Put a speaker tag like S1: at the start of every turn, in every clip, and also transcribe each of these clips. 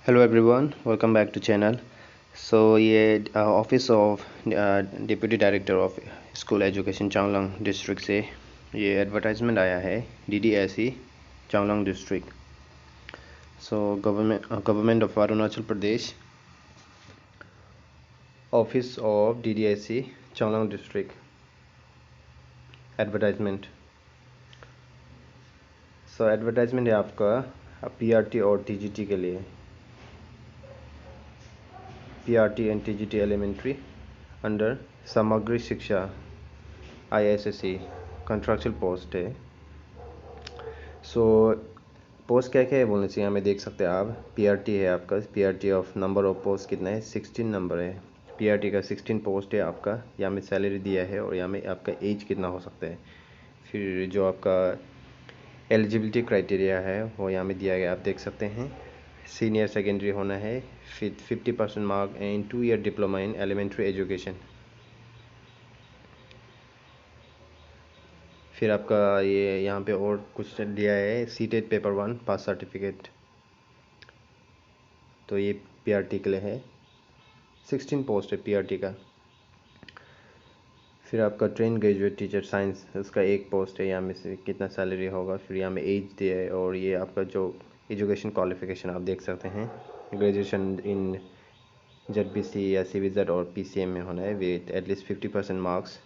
S1: Hello everyone, welcome back to channel. ये office of deputy director of school education Changlang district से ये advertisement आया है DDSE Changlang district. Government of Arunachal Pradesh, office of DDSE Changlang district advertisement. Advertisement है आपका PRT और TGT के लिए। PRT and TGT elementary under Samagra Shiksha ISSE contractual post है। पोस्ट क्या क्या है बोलने चाहिए, हमें देख सकते हैं आप। PRT है आपका, PRT of number of post कितना है, 16 नंबर है। PRT का 16 पोस्ट है आपका। यहाँ में सैलरी दिया है और यहाँ में आपका एज कितना हो सकता है। फिर जो आपका एलिजिबिलिटी क्राइटेरिया है वो यहाँ में दिया गया, आप देख सकते हैं। सीनियर सेकेंडरी होना है, 50% mark and 2 year diploma in elementary education. फिर आपका ये यहाँ पे और कुछ दिया है, सीटेट पेपर 1 पास सर्टिफिकेट। तो ये PRT के लिए है, 16 पोस्ट है PRT का। फिर आपका ट्रेन ग्रेजुएट टीचर साइंस, उसका एक पोस्ट है। यहाँ में से कितना सैलरी होगा, फिर यहाँ में एज दिया है और ये आपका जो एजुकेशन क्वालिफिकेशन आप देख सकते हैं। ग्रेजुएशन इन ZBC या CBZ और PCM में होना है with at least 50% marks.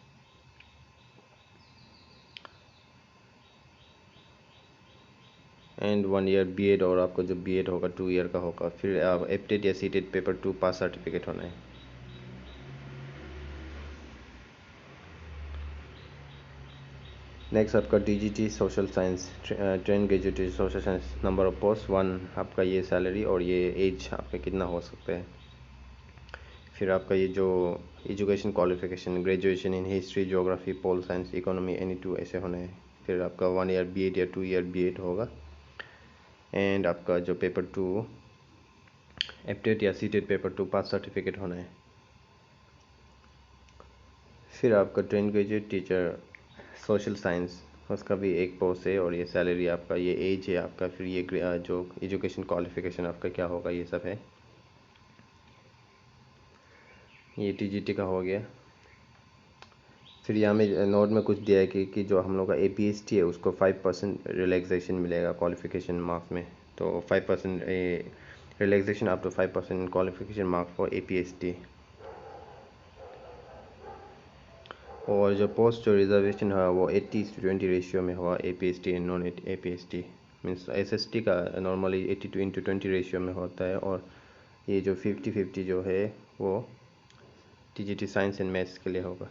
S1: And 1 year BEd, और आपका जो BEd होगा 2 ईयर का होगा। फिर आप एप्टेड या सीटेड पेपर 2 पास सर्टिफिकेट होना है। नेक्स्ट आपका DGT social science, train graduate social science, number of post 1, आपका ये सैलरी और ये एज आपका कितना हो सकता है। फिर आपका ये जो education qualification, graduation in history, geography, pol science, economy, any 2 ऐसे होना है। फिर आपका 1 ईयर BEd या 2 ईयर BEd होगा। एंड आपका जो पेपर 2 एप्टेड या सीटेड पेपर 2 पास सर्टिफिकेट होना है। फिर आपका train graduate teacher social science, उसका भी एक पोस्ट है और ये सैलरी आपका, ये एज है आपका। फिर ये जो एजुकेशन क्वालिफिकेशन आपका क्या होगा, ये सब है। ये TGT का हो गया। फिर यहाँ में नोट में कुछ दिया है कि जो हम लोग का APST है उसको 5% रिलैक्सेशन मिलेगा क्वालिफिकेशन मार्क्स में। तो 5% relaxation up to 5% qualification marks for APST। और जो पोस्ट जो रिजर्वेशन है वो 80:20 रेशियो में हुआ, APST and non APST। Means SST का नॉर्मली 82:20 रेशियो में होता है, और ये जो 50-50 जो है वो TGT साइंस एंड मैथ्स के लिए होगा।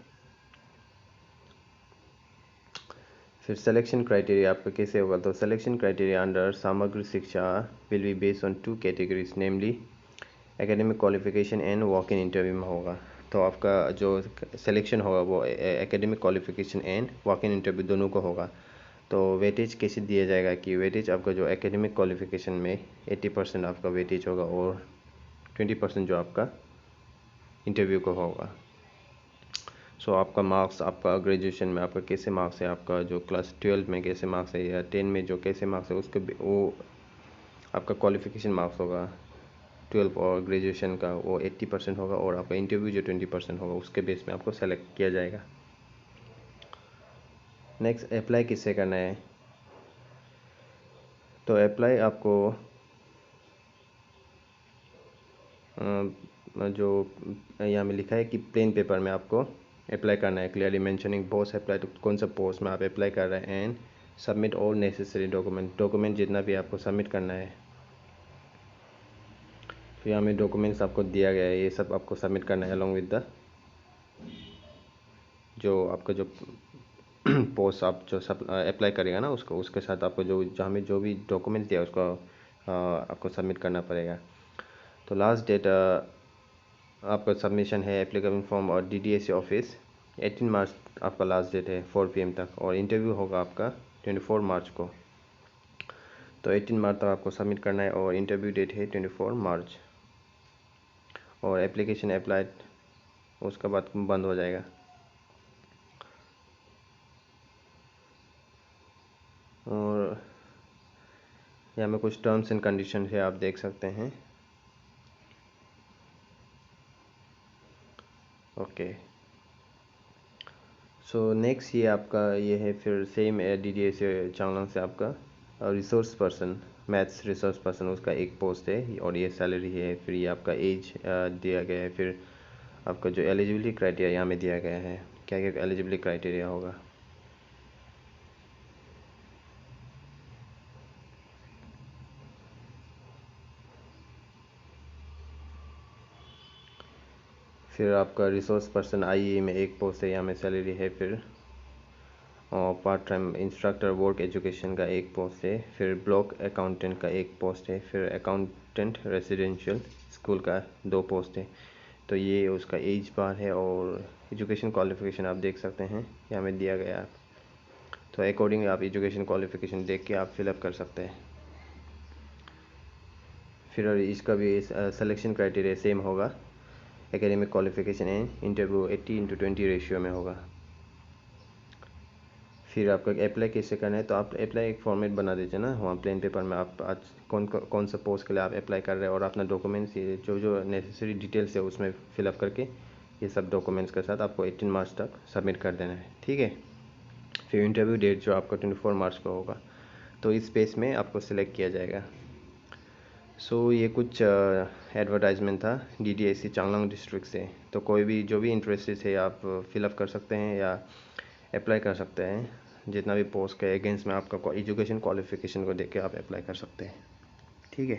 S1: फिर सिलेक्शन क्राइटेरिया आपका कैसे होगा, तो सिलेक्शन क्राइटेरिया अंडर सामग्री शिक्षा will be based on 2 categories, namely academic qualification and walk in interview में होगा। तो आपका जो सिलेक्शन होगा वो academic qualification and walk in interview दोनों को होगा। तो वेटेज कैसे दिया जाएगा कि वेटेज आपका जो एकेडमिक क्वालिफिकेशन में 80% आपका वेटेज होगा और 20% जो आपका इंटरव्यू को होगा। आपका मार्क्स, आपका ग्रेजुएशन में आपका कैसे मार्क्स है, आपका जो क्लास 12 में कैसे मार्क्स है या 10 में जो कैसे मार्क्स है, उसके वो आपका क्वालिफिकेशन मार्क्स होगा 12, और ग्रेजुएशन का वो 80% होगा, और आपका इंटरव्यू जो 20% होगा उसके बेस में आपको सेलेक्ट किया जाएगा। नेक्स्ट, अप्लाई किससे करना है, तो अप्लाई आपको जो यहाँ में लिखा है कि प्लेन पेपर में आपको अप्लाई करना है, क्लियरली मेंशनिंग पोस्ट अप्लाई, तो कौन सा पोस्ट में आप अप्लाई कर रहे हैं। And submit all necessary document जितना भी आपको सबमिट करना है। फिर यहाँ में डॉक्यूमेंट्स आपको दिया गया है, ये सब आपको सबमिट करना है अलॉन्ग विद द जो आपका जो पोस्ट आप जो सब अप्लाई करेगा ना, उसको उसके साथ आपको जो जहाँ में जो भी डॉक्यूमेंट्स दिया उसको आपको सबमिट करना पड़ेगा। तो लास्ट डेट आपका सबमिशन है एप्लीकेशन फॉर्म और DDSE ऑफिस 18 मार्च आपका लास्ट डेट है 4 PM तक, और इंटरव्यू होगा आपका 24 मार्च को। तो 18 मार्च तक आपको सबमिट करना है और इंटरव्यू डेट है 24 मार्च, और एप्लीकेशन अप्लाइड उसके बाद बंद हो जाएगा। और यहाँ में कुछ टर्म्स एंड कंडीशन है, आप देख सकते हैं। ओके। सो नेक्स्ट ये आपका ये है फिर सेम DDA से चांगलांग से आपका resource person, maths resource person, उसका एक पोस्ट है और ये सैलरी है। फिर ये आपका एज दिया गया है। फिर आपका जो एलिजिबिलिटी क्राइटेरिया यहाँ में दिया गया है, क्या क्या एलिजिबिलिटी क्राइटेरिया होगा। फिर आपका रिसोर्स पर्सन IE में एक पोस्ट है, यहाँ में सैलरी है। फिर और part time instructor work education का एक पोस्ट है। फिर ब्लॉक अकाउंटेंट का एक पोस्ट है। फिर अकाउंटेंट रेजिडेंशियल स्कूल का 2 पोस्ट है। तो ये उसका एज बार है और एजुकेशन क्वालिफिकेशन आप देख सकते हैं यहाँ में दिया गया है। तो अकॉर्डिंग आप एजुकेशन क्वालिफिकेशन देख के आप फिलअप कर सकते हैं। फिर इसका भी सिलेक्शन क्राइटेरिया सेम होगा, academic qualification and interview 80:20 ratio में होगा। फिर आपका अप्लाई कैसे करना है, तो आप अप्लाई एक फॉर्मेट बना दीजिए ना वहाँ प्लेन पेपर में, आप आज कौन सा पोस्ट के लिए आप अप्लाई कर रहे हैं और अपना डॉक्यूमेंट्स ये जो नेसेसरी डिटेल्स है उसमें फिलअप करके ये सब डॉक्यूमेंट्स के साथ आपको 18 मार्च तक सबमिट कर देना है, ठीक है। फिर इंटरव्यू डेट जो आपका 24 मार्च को होगा, तो इस पेज में आपको सिलेक्ट किया जाएगा। सो ये कुछ एडवर्टाइजमेंट था DDSC चांगलांग डिस्ट्रिक्ट से। तो कोई भी जो भी इंटरेस्टेड है आप फिलअप कर सकते हैं या अप्लाई कर सकते हैं। जितना भी पोस्ट के अगेंस्ट में आपका एजुकेशन क्वालिफिकेशन को देख के आप अप्लाई कर सकते हैं, ठीक है।